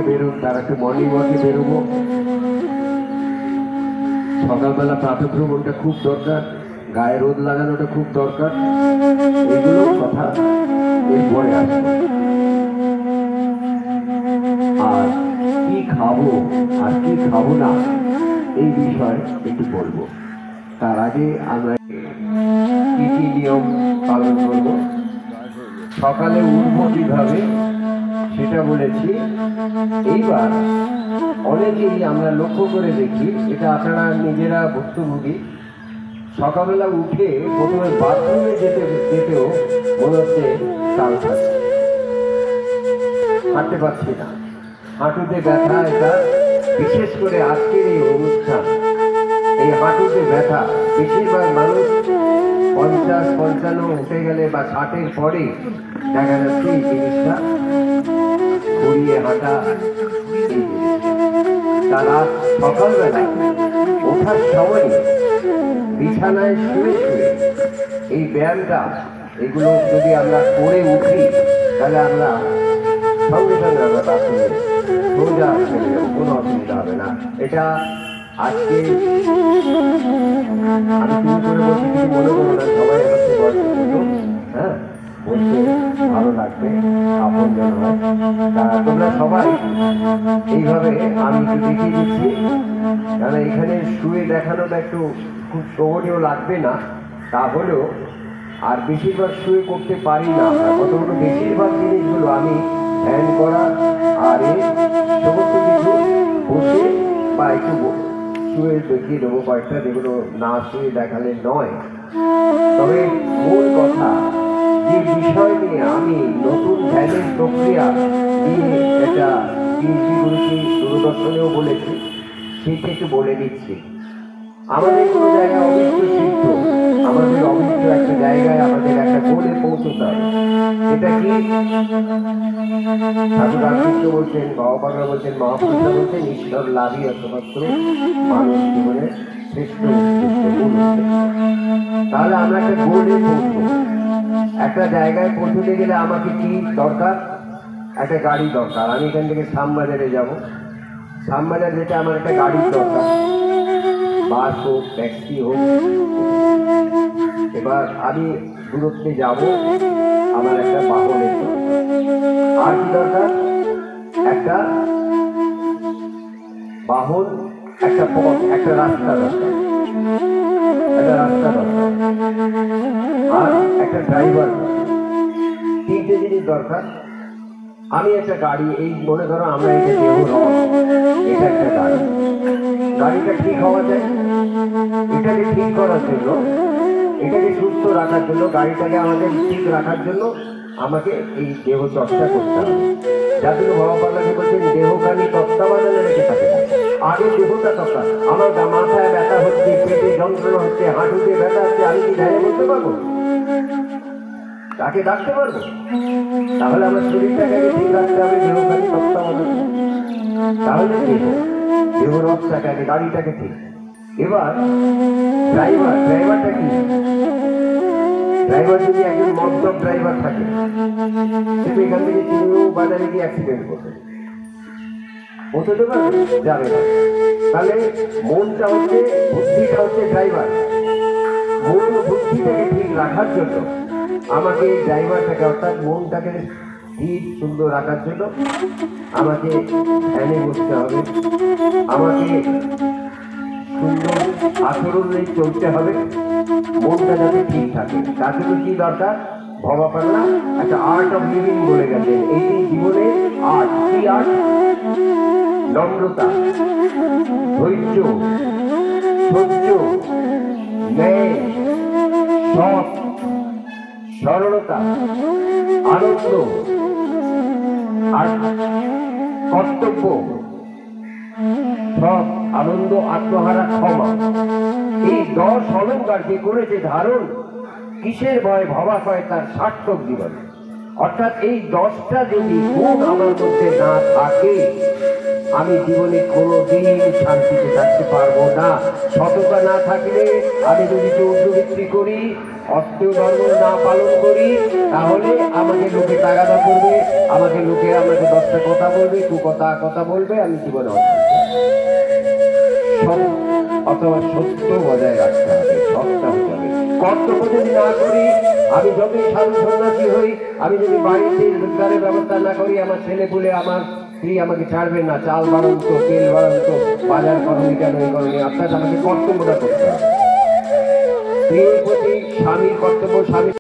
বেরোন, তারা একটু মর্নিং ওয়াকে বেরোবো। সকালবেলা প্রাতঃভ্রমণটা খুব দরকার, গায়ে রোদ লাগানোটা খুব দরকার। এগুলো কথা এরপরে আসবে। আর কি খাবো আর কি খাবো না এই বিষয়ে একটু বলবো। তার আগে আমরা কি কি নিয়ম পালন করব, সকালে উঠবো কিভাবে সেটা বলেছি। এইবার অনেকেই আমরা লক্ষ্য করে দেখি, এটা আপনারা নিজেরা ভুক্তভোগী, সকালবেলা উঠে প্রথমে বাথরুমে যেতেও মনে হচ্ছে কাল থাকছে, হাঁটতে পারছি না, হাঁটুতে ব্যথা। এটা বিশেষ করে আজকের এই অনুষ্ঠান, এই হাঁটুতে ব্যথা বেশিরভাগ মানুষ 50-55 উঠে গেলে বা 60-এর পরে দেখা যাচ্ছে এই জিনিসটা ঘুরিয়ে হাঁটা। তারা সকালবেলা ওঠার সময় বিছানায় শুয়ে শুয়ে এই ব্যায়ামটা, এগুলো যদি আমরা করে উঠি তাহলে আমরা সঙ্গে সঙ্গে আমরা বাথরুমে সোজা চলে যাবো, কোনো অসুবিধা হবে না। এটা আজকে আমি শুরু করে বলছি, কিছু মনে করো না, সবাই হচ্ছে বয়স, হ্যাঁ বলতে ভালো লাগবে, আপন জন হয়। তোমরা সবাই এইভাবে আমি একটু দেখিয়ে দিচ্ছি, কারণ এখানে শুয়ে দেখানোটা একটু খুব সহজেও লাগবে না, তাহলেও আর বেশিরভাগ শুয়ে করতে পারি না আমরা, কতগুলো বেশিরভাগ জিনিসগুলো আমি ধ্যান করা আর এই সমস্ত কিছু বসে বা একটু শুয়ে দেখিয়ে দেবো কয়েকটা, যেগুলো না শুয়ে দেখালে নয়। তবে মূল কথা, যে বিষয় নিয়ে আমি নতুন ধ্যানের প্রক্রিয়া নিয়ে একটা পিএইচডি করেছি, দূরদর্শনেও বলেছি, সেটা একটু বলে দিচ্ছি। আমাদের কোনো জায়গায় অবিষ্ট সিদ্ধ, আমাদের অবিষ্ট একটা জায়গায় আমাদের একটা গোলে পৌঁছতে হবে। এটা কি ঠাকুর রামকৃষ্ণ বলছেন, বাবা পাগলা বলছেন, মহাপুরুষরা বলছেন, ঈশ্বর লাভই একমাত্র মানুষ জীবনের শ্রেষ্ঠ উদ্দেশ্য। তাহলে আমরা একটা গোলে পৌঁছবো। একটা জায়গায় পৌঁছতে গেলে আমাকে কি দরকার? একটা গাড়ি দরকার। আমি এখান থেকে শ্যামবাজারে যাবো, শ্যামবাজার যেটা আমার একটা গাড়ির দরকার, বাস হোক, ট্যাক্সি হোক। এবার আমি দূরত্বে যাব, আমার একটা বাহনের দরকার। আর কি দরকার? একটা বাহন, একটা পথ, একটা রাস্তা দরকার, একটা রাস্তা দরকার, আর একটা ড্রাইভার। তিনটে জিনিস দরকার। আমি একটা গাড়ি, এই মনে করো আমরা এটা দেহ রথ, এটা একটা গাড়ি। গাড়িটা ঠিক হওয়া যায়, এটাকে ঠিক করার জন্য, এটাকে সুস্থ রাখার জন্য, গাড়িটাকে আমাদের ঠিক রাখার জন্য আমাকে এই দেহ চর্চা করতে হবে। যার জন্য বাবা পাগলাকে বলছেন, দেহখানি তত্ত্বাবধানে রেখে থাকে। আগে দেহটা দরকার। আমার মাথায় ব্যথা হচ্ছে, পেটে যন্ত্রণা হচ্ছে, হাঁটুতে ব্যথা হচ্ছে, আমি কি ধ্যানে বলতে পারবো? তাকে ডাকতে পারবো? তাহলে আমার শরীরটাকে ঠিক রাখতে হবে, দেহখানি তত্ত্বাবধানে। তাহলে দেহ রথটাকে আগে, গাড়িটাকে ঠিক। এবার ড্রাইভার, ড্রাইভারটা কি? ড্রাইভার যদি একজন মদ্যপ ড্রাইভার থাকে, কিন্তু এখান থেকে তিনিও বাজারে গিয়ে অ্যাক্সিডেন্ট করবে, পৌঁছতে পারবে? যাবে না। তাহলে মনটা হচ্ছে, বুদ্ধিটা হচ্ছে ড্রাইভার। মন বুদ্ধিটাকে ঠিক রাখার জন্য আমাকে ড্রাইভারটাকে, অর্থাৎ মনটাকে ঠিক সুন্দর রাখার জন্য আমাকে ধ্যানে বসতে হবে, আমাকে সুন্দর আচরণ নিয়ে চলতে হবে, মনটা যাতে ঠিক থাকে। তার জন্য কি দরকার? বাবা পাগলা একটা আর্ট অফ লিভিং বলে গেছেন। এই জীবনে আর্ট, কি আর্ট? নম্রতা, ধৈর্য, সহ্য, ন্যায়, সৎ, সরলতা, আনন্দ আর কর্তব্য, সব, আনন্দ, আত্মহারা, ক্ষমা। এই 10 অলঙ্কার যে করেছে ধারণ, কিসের ভয় ভবা কয় তার সার্থক জীবন। অর্থাৎ এই 10টা যদি গুণ আমার মধ্যে না থাকে, আমি জীবনে কোনোদিন শান্তিতে থাকতে পারবো না। সততা না থাকলে, আমি যদি চৌর্যবৃত্তি করি, অস্ত্র ধর্ম না পালন করি, তাহলে আমাকে লোকে তাগাদা করবে, আমাকে 10টা কথা বলবে, কথা বলবে, আমি জীবনে অথবা সত্য বজায় রাখতে হবে, সৎটা হতে হবে। কর্তব্য যদি না করি, আমি যতই সাধু সন্ন্যাসী হই, আমি যদি বাড়িতে রোজগারের ব্যবস্থা না করি, আমার ছেলে পুলে, আমার স্ত্রী আমাকে ছাড়বে না। চাল বাড়ন্ত, তেল বাড়ন্ত, বাজার করণী কেন এই করণী, অর্থাৎ আমাকে কর্তব্যটা করতে হবে। স্ত্রীর প্রতি স্বামীর কর্তব্য, স্বামী